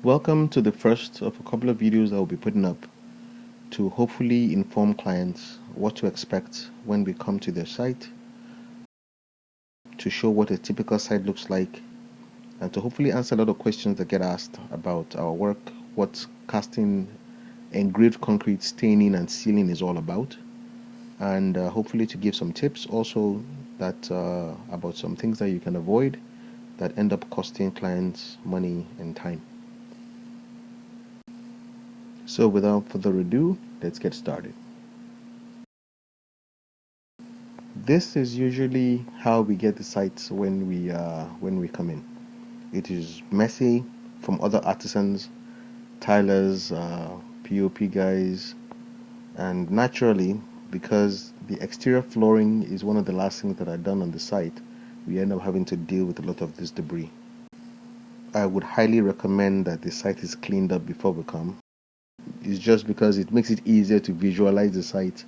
Welcome to the first of a couple of videos I will be putting up to hopefully inform clients what to expect when we come to their site, to show what a typical site looks like, and to hopefully answer a lot of questions that get asked about our work, what casting engraved concrete staining and sealing is all about, and hopefully to give some tips also that about some things that you can avoid that end up costing clients money and time. So without further ado, let's get started. This is usually how we get the sites when we come in. It is messy from other artisans, tilers, POP guys, and naturally, because the exterior flooring is one of the last things that are done on the site, we end up having to deal with a lot of this debris. I would highly recommend that the site is cleaned up before we come. It's just because it makes it easier to visualize the site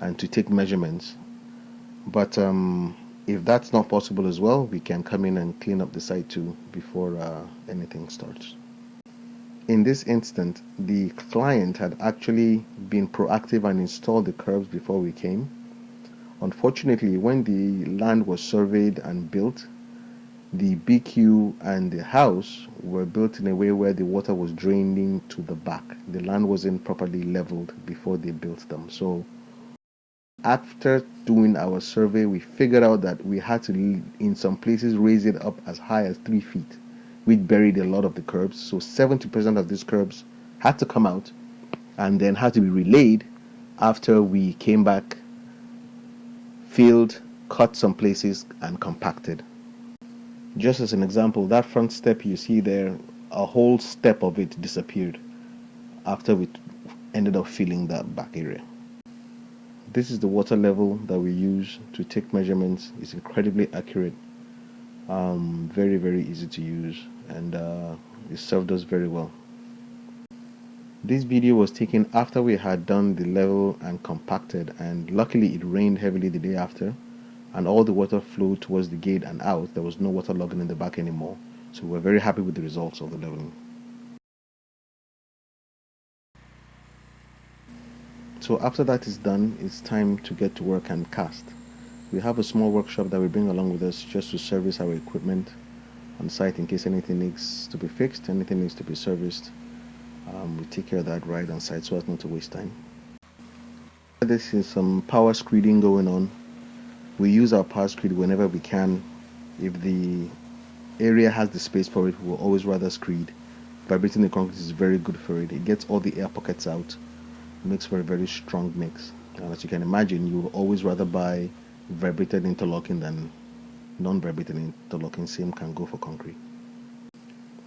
and to take measurements. But if that's not possible as well, we can come in and clean up the site too before anything starts. In this instant, the client had actually been proactive and installed the curbs before we came. Unfortunately, when the land was surveyed and built, the BQ and the house were built in a way where the water was draining to the back. The land wasn't properly leveled before they built them. So after doing our survey, we figured out that we had to, in some places, raise it up as high as 3 feet. We buried a lot of the curbs, so 70% of these curbs had to come out and then had to be relayed after we came back, filled, cut some places, and compacted. Just as an example, that front step you see there, a whole step of it disappeared after we ended up filling that back area. This is the water level that we use to take measurements. It's incredibly accurate, very, very easy to use, and it served us very well. This video was taken after we had done the level and compacted, and luckily it rained heavily the day after, and all the water flowed towards the gate and out. There was no water logging in the back anymore, so we're very happy with the results of the leveling. So after that is done, it's time to get to work and cast. We have a small workshop that we bring along with us just to service our equipment on site in case anything needs to be fixed, anything needs to be serviced. We take care of that right on site so as not to waste time. This is some power screeding going on. We use our power screed whenever we can. If the area has the space for it, we will always rather screed. Vibrating the concrete is very good for it. It gets all the air pockets out. Makes for a very strong mix. And as you can imagine, you will always rather buy vibrated interlocking than non-vibrated interlocking. Same can go for concrete.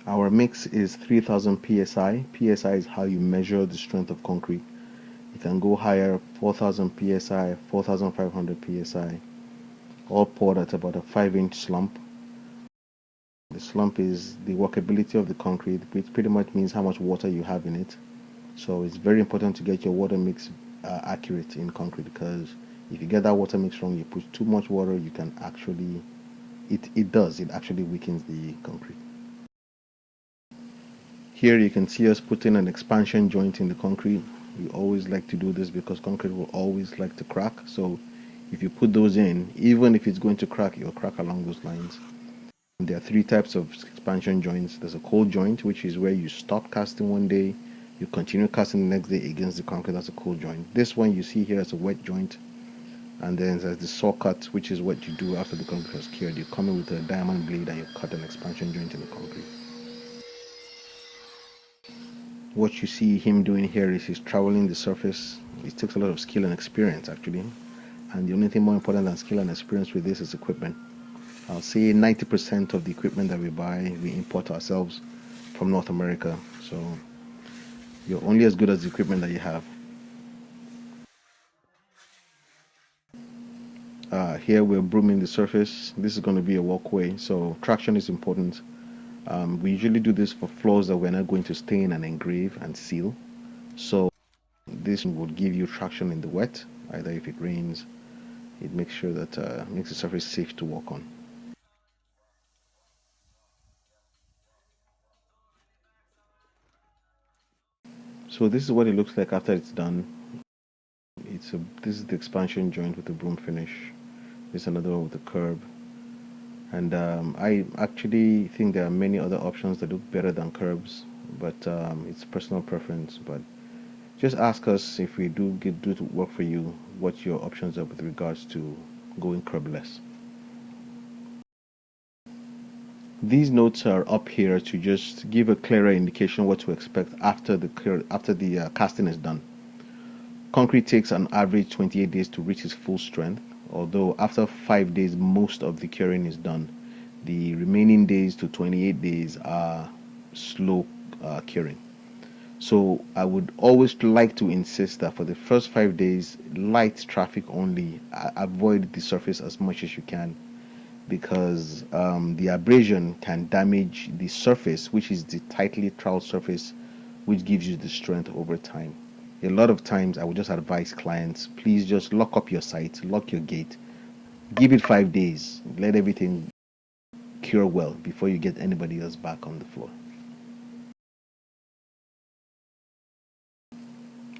Our mix is 3000 psi. Psi is how you measure the strength of concrete. You can go higher, 4000 psi, 4500 psi, all poured at about a 5-inch slump. The slump is the workability of the concrete, which pretty much means how much water you have in it. So it's very important to get your water mix accurate in concrete, because if you get that water mix wrong, you put too much water, you can actually, it actually weakens the concrete. Here you can see us putting an expansion joint in the concrete. We always like to do this because concrete will always like to crack. So if you put those in, even if it's going to crack, it'll crack along those lines. And there are 3 types of expansion joints. There's a cold joint, which is where you stop casting one day, you continue casting the next day against the concrete. That's a cold joint. This one you see here is a wet joint. And then there's the saw cut, which is what you do after the concrete has cured. You come in with a diamond blade and you cut an expansion joint in the concrete. What you see him doing here is he's traveling the surface. It takes a lot of skill and experience actually. And the only thing more important than skill and experience with this is equipment. I'll say 90% of the equipment that we buy, we import ourselves from North America. So you're only as good as the equipment that you have. Here we're brooming the surface. This is going to be a walkway, so traction is important. We usually do this for floors that we're not going to stain and engrave and seal. So this will give you traction in the wet, either if it rains. It makes sure that makes the surface safe to walk on. So this is what it looks like after it's done. This is the expansion joint with the broom finish. This is another one with the curb. And I actually think there are many other options that look better than curbs, but it's personal preference. But just ask us if we do to work for you, what your options are with regards to going curbless. These notes are up here to just give a clearer indication what to expect after the casting is done. Concrete takes an average 28 days to reach its full strength, although after 5 days most of the curing is done. The remaining days to 28 days are slow curing. So I would always like to insist that for the first 5 days, light traffic only. Avoid the surface as much as you can, because the abrasion can damage the surface, which is the tightly troweled surface, which gives you the strength over time. A lot of times I would just advise clients, please just lock up your site, lock your gate, give it 5 days, let everything cure well before you get anybody else back on the floor.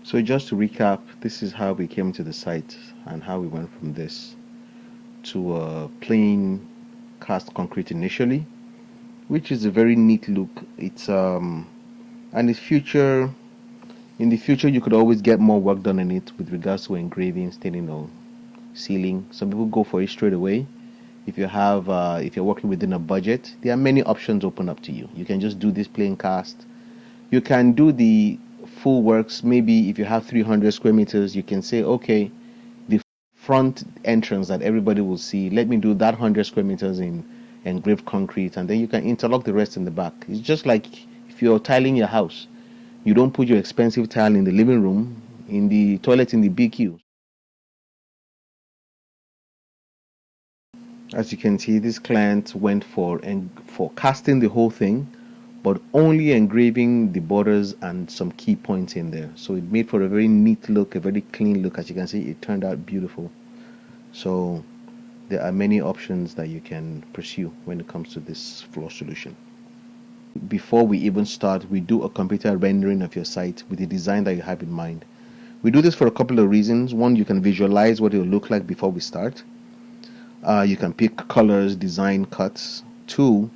So just to recap, this is how we came to the site and how we went from this to a plain cast concrete initially, which is a very neat look. It's and in the future you could always get more work done on it with regards to engraving, staining, or sealing. Some people go for it straight away. If you're working within a budget, there are many options open up to you. You can just do this plain cast. You can do the full works. Maybe if you have 300 square meters, you can say, okay, the front entrance that everybody will see, let me do that 100 square meters in engraved concrete, and then you can interlock the rest in the back. It's just like if you're tiling your house, you don't put your expensive tile in the living room, in the toilet in the BQ. As you can see, this client went for casting the whole thing, but only engraving the borders and some key points in there. So it made for a very neat look, a very clean look. As you can see, it turned out beautiful. So there are many options that you can pursue when it comes to this floor solution. Before we even start, we do a computer rendering of your site with the design that you have in mind. We do this for a couple of reasons. One, you can visualize what it will look like before we start. You can pick colors, design cuts. Two,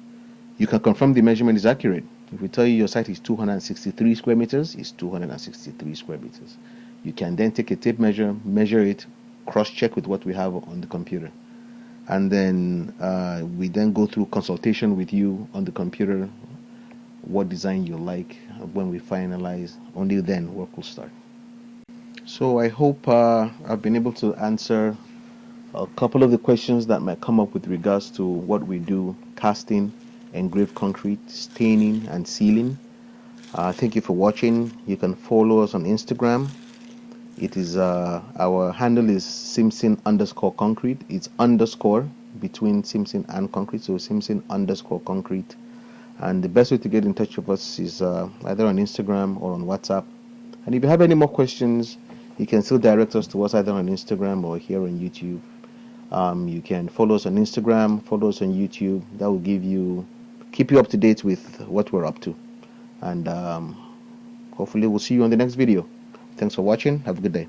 you can confirm the measurement is accurate. If we tell you your site is 263 square meters, it's 263 square meters. You can then take a tape measure, measure it, cross-check with what we have on the computer. And then we then go through consultation with you on the computer, what design you like. When we finalize, only then work will start. So I hope I've been able to answer a couple of the questions that might come up with regards to what we do: casting, engraved concrete, staining, and sealing. Thank you for watching. You can follow us on Instagram. It is our handle is Simpson_concrete. It's underscore between Simpson and concrete, so Simpson_concrete. And the best way to get in touch with us is either on Instagram or on WhatsApp. And if you have any more questions, you can still direct us to us either on Instagram or here on YouTube. You can follow us on Instagram, follow us on YouTube. That will keep you up to date with what we're up to. And hopefully we'll see you on the next video. Thanks for watching. Have a good day.